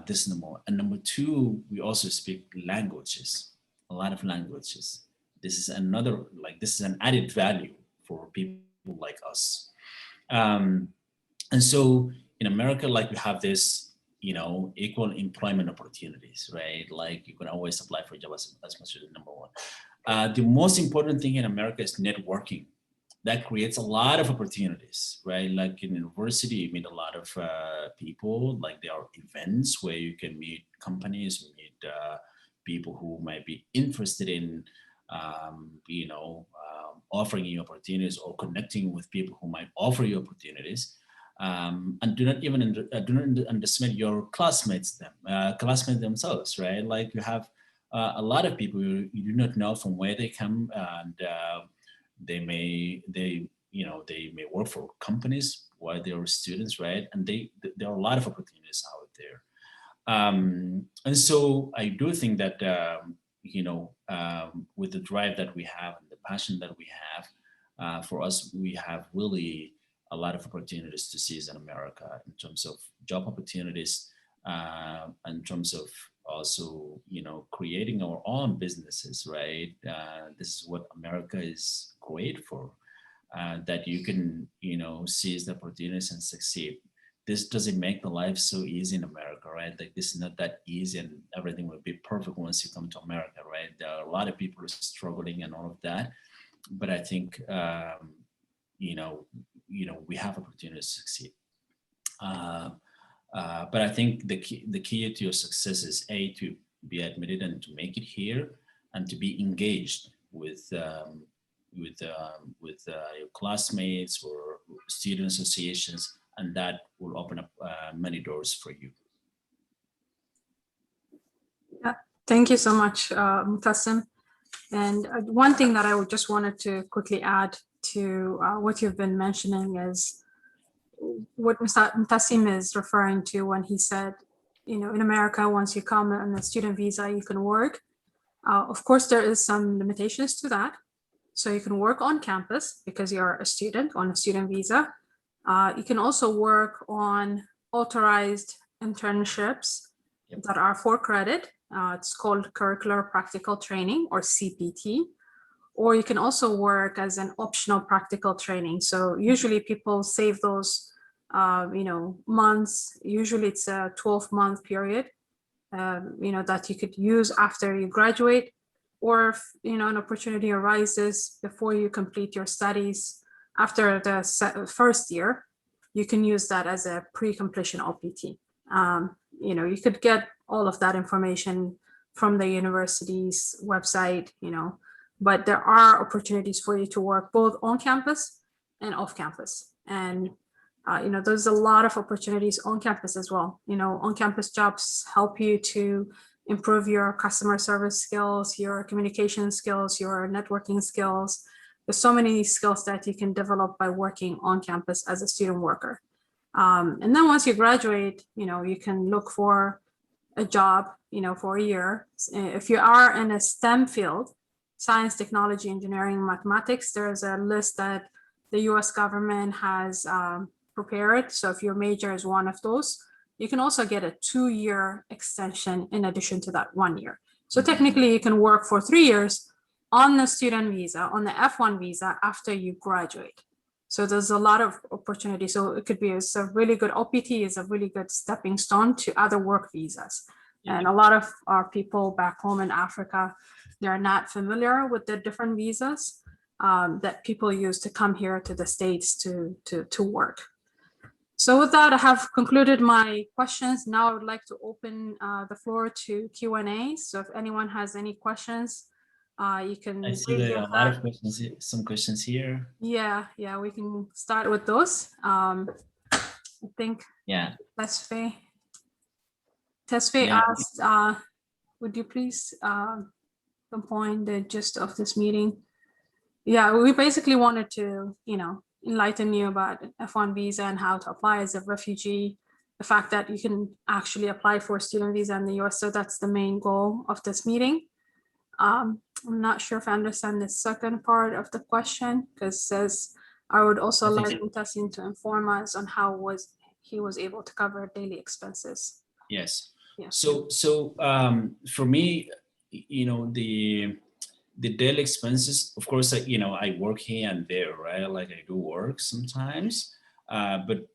This is number one. And number two, we also speak languages, a lot of languages. This is another, like this is an added value for people like us. And so in America, like we have this, equal employment opportunities, right? Like you can always apply for a job as much as number one. The most important thing in America is networking. That creates a lot of opportunities, right? Like in university, you meet a lot of people, like there are events where you can meet companies, meet people who might be interested in, offering you opportunities or connecting with people who might offer you opportunities. And do not underestimate your classmates themselves, right? Like you have A lot of people you do not know from where they come, and they may work for companies while they are students, right? And there are a lot of opportunities out there. And so I do think that with the drive that we have and the passion that we have, for us, we have really a lot of opportunities to seize in America in terms of job opportunities, in terms of also creating our own businesses, right? This is what America is great for, that you can seize the opportunities and succeed. This doesn't make the life so easy in America, right? Like, this is not that easy and everything will be perfect once you come to America, right? There are a lot of people struggling and all of that, but I think we have opportunities to succeed. But I think the key to your success is to be admitted and to make it here, and to be engaged with your classmates or student associations, and that will open up many doors for you. Yeah, thank you so much, Mutasim. And one thing that I just wanted to quickly add to what you've been mentioning is what Mutasim is referring to when he said, in America, once you come on a student visa, you can work. Of course, there is some limitations to that. So you can work on campus because you're a student on a student visa. You can also work on authorized internships that are for credit. It's called curricular practical training, or CPT. Or you can also work as an optional practical training. So usually people save those months. Usually it's a 12-month period that you could use after you graduate, or if an opportunity arises before you complete your studies after the first year, you can use that as a pre-completion OPT. You could get all of that information from the university's website, but there are opportunities for you to work both on campus and off campus. And there's a lot of opportunities on campus as well. On-campus jobs help you to improve your customer service skills, your communication skills, your networking skills. There's so many skills that you can develop by working on campus as a student worker. And then once you graduate, you can look for a job, for a year. If you are in a STEM field, science, technology, engineering, mathematics, there's a list that the US government has prepared. So if your major is one of those, you can also get a 2-year extension in addition to that 1 year. So technically you can work for 3 years on the student visa, on the F-1 visa, after you graduate. So there's a lot of opportunity. So it could be a really good OPT is a really good stepping stone to other work visas. And a lot of our people back home in Africa, they're not familiar with the different visas that people use to come here to the States to work. So with that, I have concluded my questions. Now I would like to open the floor to Q&A. So if anyone has any questions, you can. I see there are a lot of questions, some questions here. Yeah, we can start with those. I think Tesfaye asked, would you please pinpoint the gist of this meeting? Yeah, we basically wanted to, enlighten you about F-1 visa and how to apply as a refugee, the fact that you can actually apply for a student visa in the US. So that's the main goal of this meeting. I'm not sure if I understand the second part of the question, because it says, I would also like Mutasim to inform us on how he was able to cover daily expenses. Yes. Yeah. So for me, the daily expenses, of course, I work here and there, right? Like, I do work sometimes, but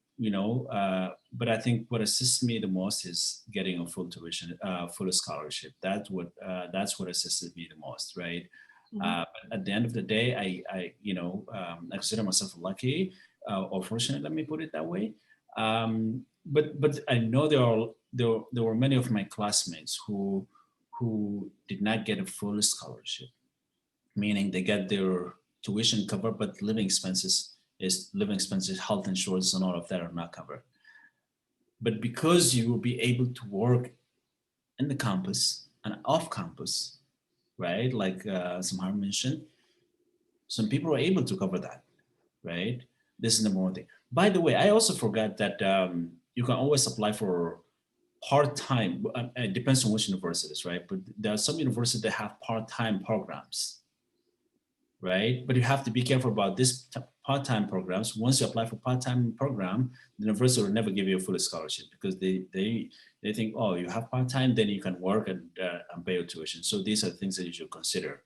I think what assists me the most is getting a full tuition, full scholarship. That's what assisted me the most, right? But at the end of the day, I consider myself lucky, or fortunate. Let me put it that way. But I know there were many of my classmates who did not get a full scholarship, meaning they get their tuition covered, but living expenses, health insurance, and all of that are not covered. But because you will be able to work in the campus, and off campus, right? Like Samar mentioned, some people are able to cover that, right? This is number one thing. By the way, I also forgot that you can always apply for part-time. It depends on which universities, right? But there are some universities that have part-time programs, right? But you have to be careful about this part-time programs. Once you apply for part-time program, the university will never give you a full scholarship because they think, oh, you have part-time, then you can work and pay your tuition. So these are things that you should consider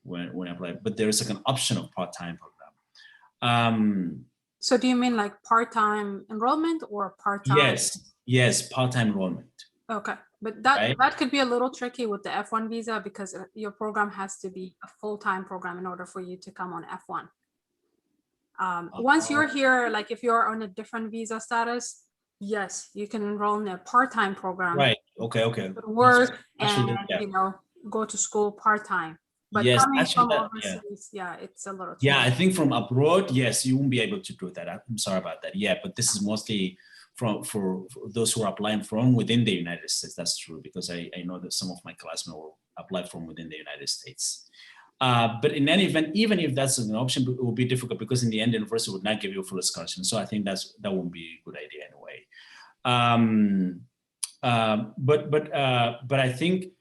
when apply. But there is like an option of part-time program. So do you mean like part-time enrollment or part-time? Yes, part-time enrollment. Okay, but that right? that could be a little tricky with the F1 visa because your program has to be a full-time program in order for you to come on F1. Once you're here, like if you're on a different visa status, yes, you can enroll in a part-time program. Right. Okay. Work Actually, and go to school part-time. But yes, coming actually, from overseas, it's a little tricky. yeah, I think from abroad, yes, you won't be able to do that. I'm sorry about that. Yeah, but this is mostly for those who are applying from within the United States. That's true because I know that some of my classmates will apply from within the United States. But in any event, even if that's an option, it will be difficult because in the end, the university would not give you a full scholarship. So I think that won't be a good idea anyway. But I think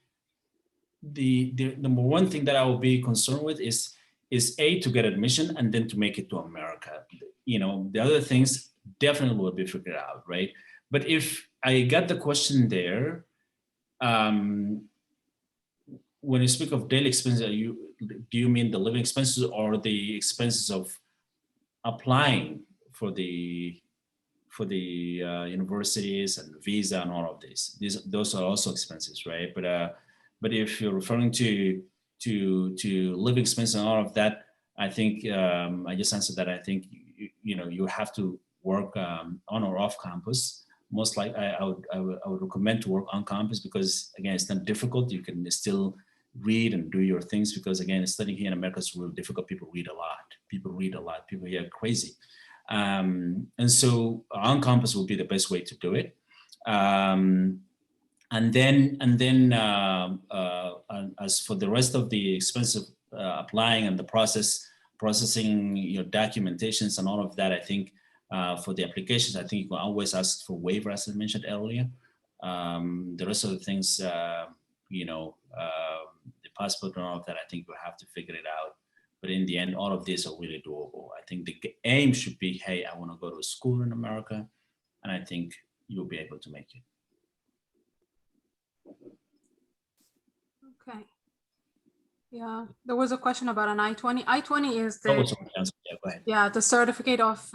the number one thing that I will be concerned with is to get admission and then to make it to America. The other things definitely will be figured out, right? But if I got the question there, when you speak of daily expenses, do you mean the living expenses or the expenses of applying for the universities and visa and all of this? Those are also expenses, right? But if you're referring to living expenses and all of that, I think I just answered that. I think you have to work on or off campus. Most likely, I would recommend to work on campus because again, it's not difficult. You can still read and do your things because again, studying here in America is really difficult. People read a lot. People here are crazy. And so on campus will be the best way to do it. And then as for the rest of the expense of applying and the processing your documentations and all of that, I think for the applications, I think you can always ask for waiver, as I mentioned earlier. The rest of the things, the passport and all of that, I think we'll have to figure it out. But in the end, all of these are really doable. I think the aim should be, hey, I want to go to school in America, and I think you'll be able to make it. Okay. Yeah, there was a question about an I-20. I-20 is Go ahead. The certificate of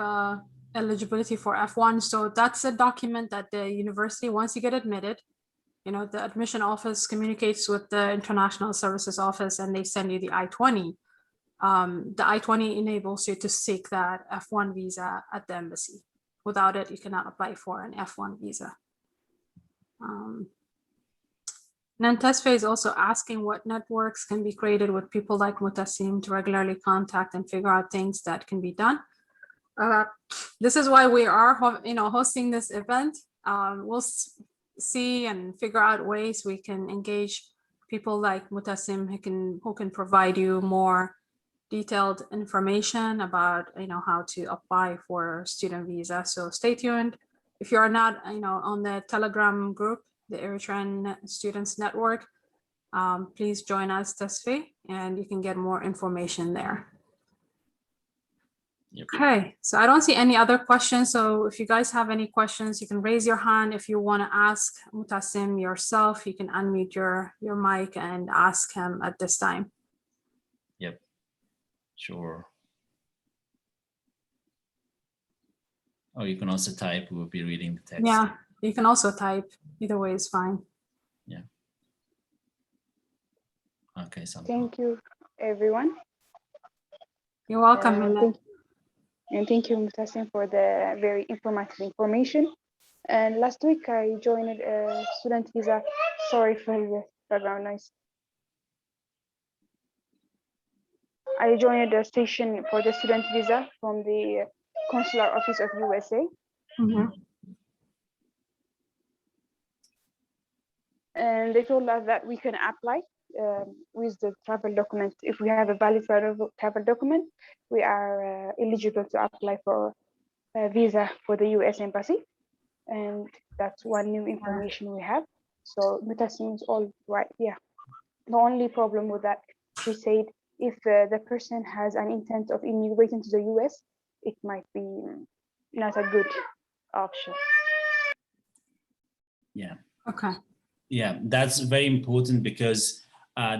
eligibility for F1. So that's a document that the university, once you get admitted, the admission office communicates with the international services office and they send you the I-20. The I-20 enables you to seek that F1 visa at the embassy. Without it, you cannot apply for an F1 visa. Nantesfe is also asking what networks can be created with people like Mutasim to regularly contact and figure out things that can be done. This is why we are, hosting this event. We'll see and figure out ways we can engage people like Mutasim who can provide you more detailed information about how to apply for student visa. So stay tuned. If you are not on the Telegram group, the Eritrean Students Network, please join us, Tesfe, and you can get more information there. Yep. Okay, so I don't see any other questions. So if you guys have any questions, you can raise your hand. If you want to ask Mutasim yourself, you can unmute your mic and ask him at this time. Yep, sure. Oh, you can also type. We'll be reading the text. Yeah, you can also type. Either way is fine. Yeah. Okay, so thank you, everyone. You're welcome. Thank you, Mutasim, for the very informative information. And last week I joined a student visa. Sorry for the background noise. I joined a station for the student visa from the consular office of USA. Mm-hmm. And they told us that we can apply with the travel document. If we have a valid travel document, we are eligible to apply for a visa for the US Embassy. And that's one new information we have. So Mutasim is all right. Yeah. The only problem with that, she said, if the person has an intent of immigrating to the US, it might be not a good option. Yeah. Okay. Yeah, that's very important because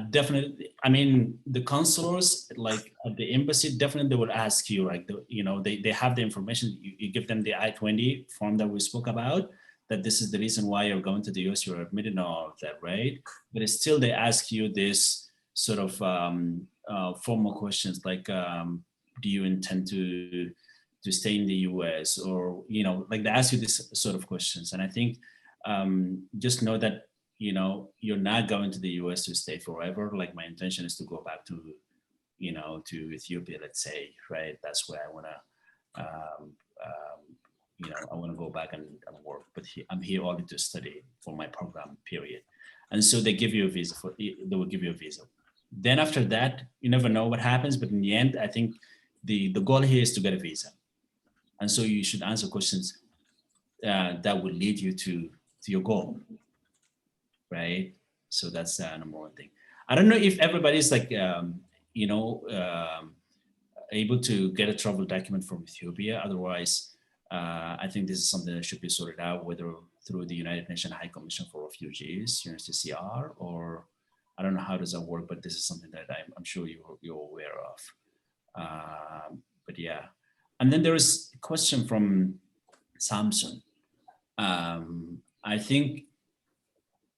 definitely, I mean, the consulars, like at the embassy, definitely they would ask you, like, they have the information, you give them the I-20 form that we spoke about, that this is the reason why you're going to the US, you're admitted and all of that, right? But it's still, they ask you this sort of formal questions like, do you intend to stay in the US? Or, like they ask you this sort of questions. And I think just know that you're not going to the US to stay forever. Like my intention is to go back to, to Ethiopia, let's say, right? That's where I want to, I want to go back and work, but I'm here only to study for my program period. And so they give you a visa they will give you a visa. Then after that, you never know what happens, but in the end, I think the goal here is to get a visa. And so you should answer questions that will lead you to your goal. Right? So that's number one thing. I don't know if everybody's like, able to get a travel document from Ethiopia. Otherwise, I think this is something that should be sorted out, whether through the United Nations High Commission for Refugees, UNHCR, or I don't know how does that work, but this is something that I'm sure you're aware of. But yeah. And then there is a question from Samson. I think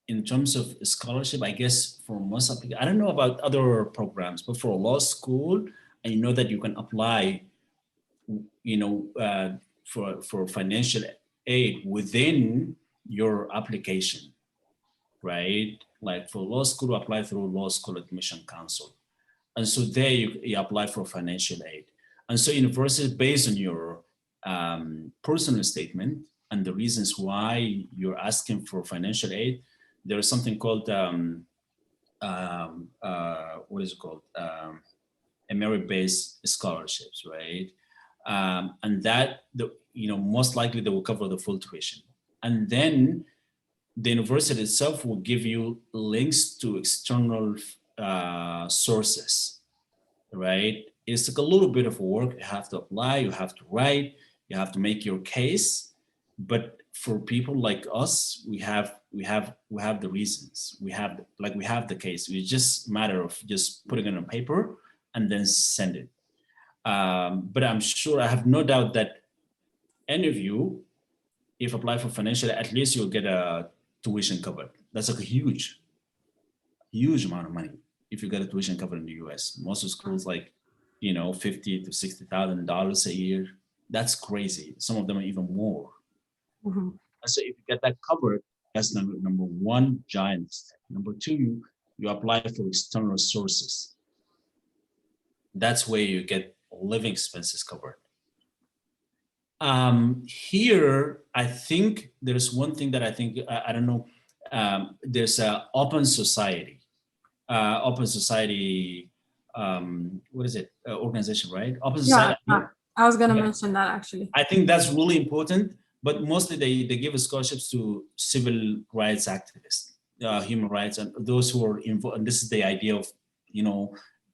in terms of scholarship, I guess for most applicants, I don't know about other programs, but for law school, I know that you can apply, for financial aid within your application, right? Like for law school, apply through Law School Admission Council. And so there you apply for financial aid. And so university, based on your personal statement and the reasons why you're asking for financial aid, there is something called, what is it called? A merit-based scholarships, right? And that, most likely they will cover the full tuition. And then the university itself will give you links to external sources, right? It's like a little bit of work. You have to apply, you have to write, you have to make your case. But for people like us, we have the reasons. We have the case. It's just a matter of just putting it on paper and then send it. But I'm sure, I have no doubt that any of you, if apply for financial, at least you'll get a tuition covered. That's like a huge amount of money if you get a tuition covered in the US. Most of schools like, $50,000 to $60,000 a year. That's crazy. Some of them are even more. Mm-hmm. And so if you get that covered, that's number one giant step. Number two, you apply for external sources. That's where you get living expenses covered. Here, I think there's one thing that I think, I don't know, there's an open society. What is it? Organization, right? Open society. Yeah, I was going to mention that actually. I think that's really important, but mostly they give scholarships to civil rights activists, human rights, and those who are involved. And this is the idea of,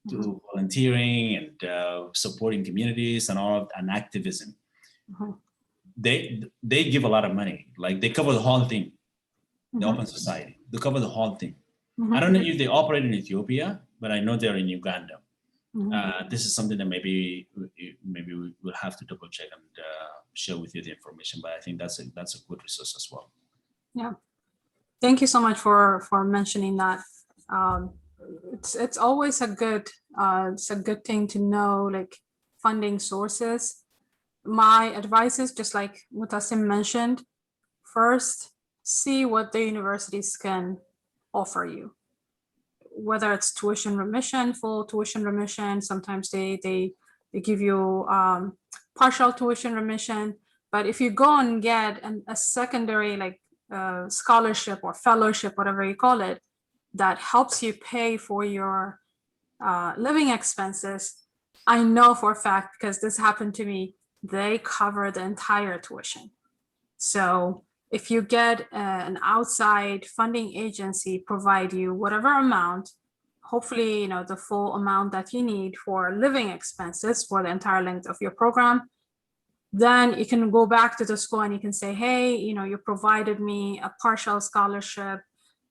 to volunteering and supporting communities and all of, and activism. Mm-hmm. They give a lot of money. Like they cover the whole thing. The Open Society, they cover the whole thing. I don't know if they operate in Ethiopia, but I know they're in Uganda. This is something that maybe we will have to double check and share with you the information. But I think that's a good resource as well. Yeah, thank you so much for mentioning that. It's always a good thing to know, like, funding sources. My advice is, just like Mutasim mentioned, first see what the universities can offer you, whether it's tuition remission, full tuition remission. Sometimes they give you partial tuition remission. But if you go and get a secondary, like scholarship or fellowship, whatever you call it, that helps you pay for your living expenses, I know for a fact, because this happened to me, they cover the entire tuition. So if you get an outside funding agency provide you whatever amount, hopefully, the full amount that you need for living expenses for the entire length of your program, then you can go back to the school and you can say, hey, you provided me a partial scholarship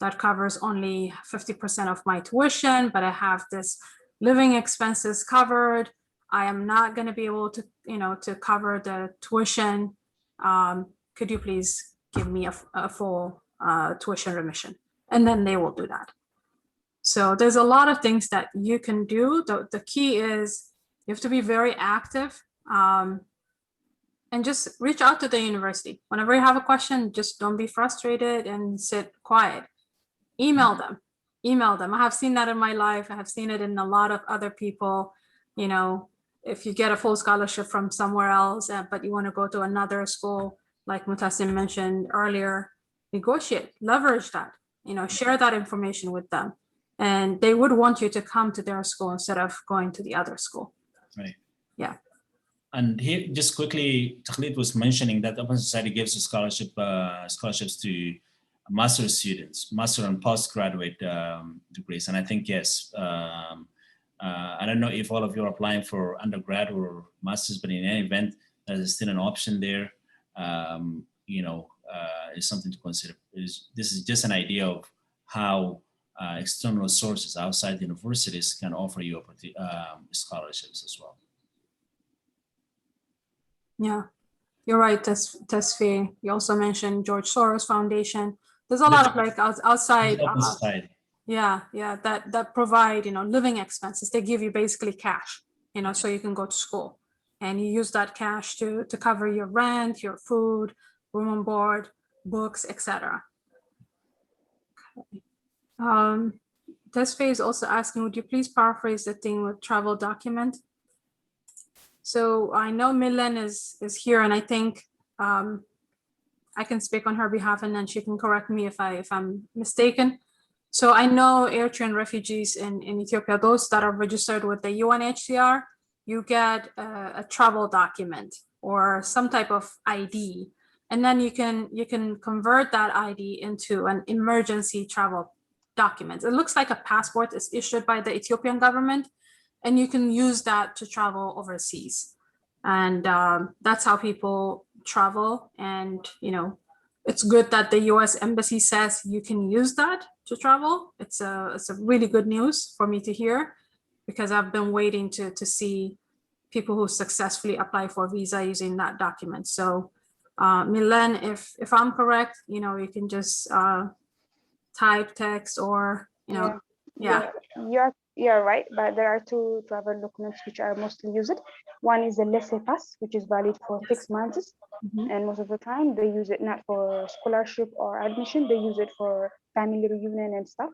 that covers only 50% of my tuition, but I have this living expenses covered. I am not going to be able to, to cover the tuition. Could you please give me a full tuition remission? And then they will do that. So there's a lot of things that you can do. The key is you have to be very active. And just reach out to the university. Whenever you have a question, just don't be frustrated and sit quiet. Email them. I have seen that in my life. I have seen it in a lot of other people. If you get a full scholarship from somewhere else, but you want to go to another school, like Mutasim mentioned earlier, negotiate, leverage that, share that information with them. And they would want you to come to their school instead of going to the other school. Right. Yeah. And here, just quickly, Takhlid was mentioning that Open Society gives scholarships to master students, master and postgraduate degrees. And I think, yes, I don't know if all of you are applying for undergrad or masters, but in any event, there's still an option there. Is something to consider. This is just an idea of how external sources outside universities can offer you scholarships as well. Yeah, you're right, Tesfi. You also mentioned George Soros Foundation. There's a lot of like outside. That provide, living expenses. They give you basically cash, so you can go to school and you use that cash to cover your rent, your food, room and board, books, etc. Okay. Tesfi is also asking, would you please paraphrase the thing with travel document? So I know Milan is here, and I think I can speak on her behalf, and then she can correct me if I'm mistaken. So I know Eritrean refugees in Ethiopia, those that are registered with the UNHCR, you get a travel document or some type of ID, and then you can convert that ID into an emergency travel document. It looks like a passport. Is issued by the Ethiopian government, and you can use that to travel overseas. And that's how people travel. And, it's good that the US Embassy says you can use that to travel. It's a really good news for me to hear, because I've been waiting to see people who successfully apply for visa using that document. So Milan, if I'm correct, you can just type text or, You're right, but there are two travel documents which are mostly used. One is the laissez-passer, which is valid for 6 months. And most of the time they use it not for scholarship or admission, they use it for family reunion and stuff.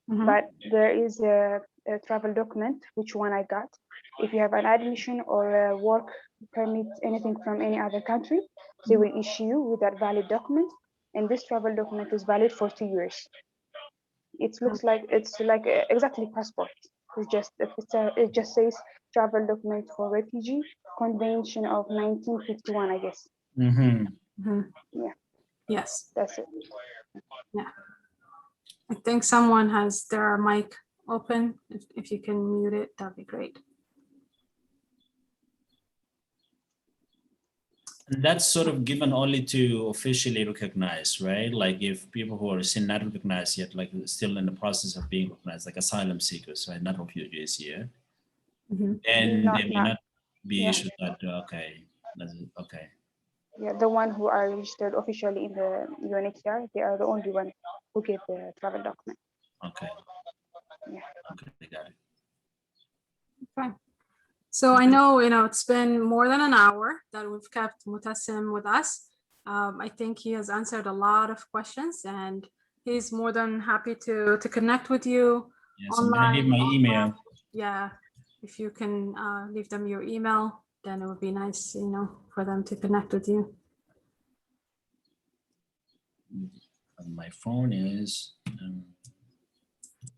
But there is a travel document, which one I got. If you have an admission or a work permit, anything from any other country, they will issue you with that valid document. And this travel document is valid for 2 years. It looks like it's like exactly passport. It just says travel document for refugee, convention of 1951, I guess. Yeah. Yes. That's it. Yeah. I think someone has their mic open. If you can mute it, that'd be great. And that's sort of given only to officially recognized, right? Like if people who are still not recognized yet, like still in the process of being recognized, like asylum seekers, right? Not refugees here. And they may not be issued that, okay. Okay. Yeah, the one who are registered officially in the UNHCR, they are the only one who get the travel document. Okay. Yeah. Okay, got it. Okay. So I know, it's been more than an hour that we've kept Mutasim with us. I think he has answered a lot of questions, and he's more than happy to connect with you. Yes, I'm gonna leave my email. Yeah, if you can leave them your email, then it would be nice, for them to connect with you. on my phone is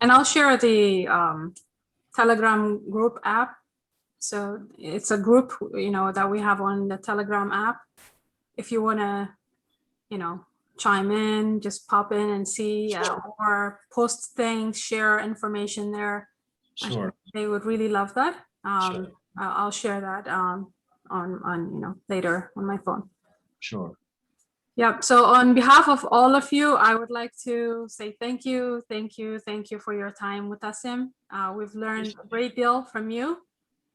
And I'll share the Telegram group app. So it's a group, that we have on the Telegram app. If you want to, chime in, just pop in and see, or post things, share information there. sure. They would really love that. Sure. I'll share that on later on my phone. Sure. Yeah. So on behalf of all of you, I would like to say thank you for your time with Mutasim. We've learned a great deal from you,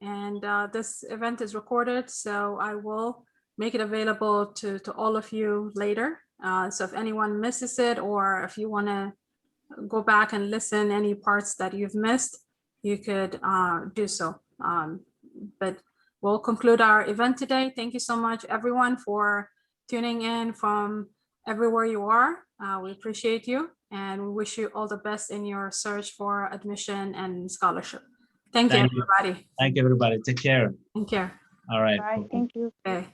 and this event is recorded, so I will make it available to all of you later. So if anyone misses it, or if you want to go back and listen any parts that you've missed, you could do so. But we'll conclude our event today. Thank you so much, everyone, for tuning in from everywhere you are. We appreciate you, and we wish you all the best in your search for admission and scholarship. Thank you, everybody. Thank you, everybody. Take care. Take care. All right. Bye. Thank you. Okay.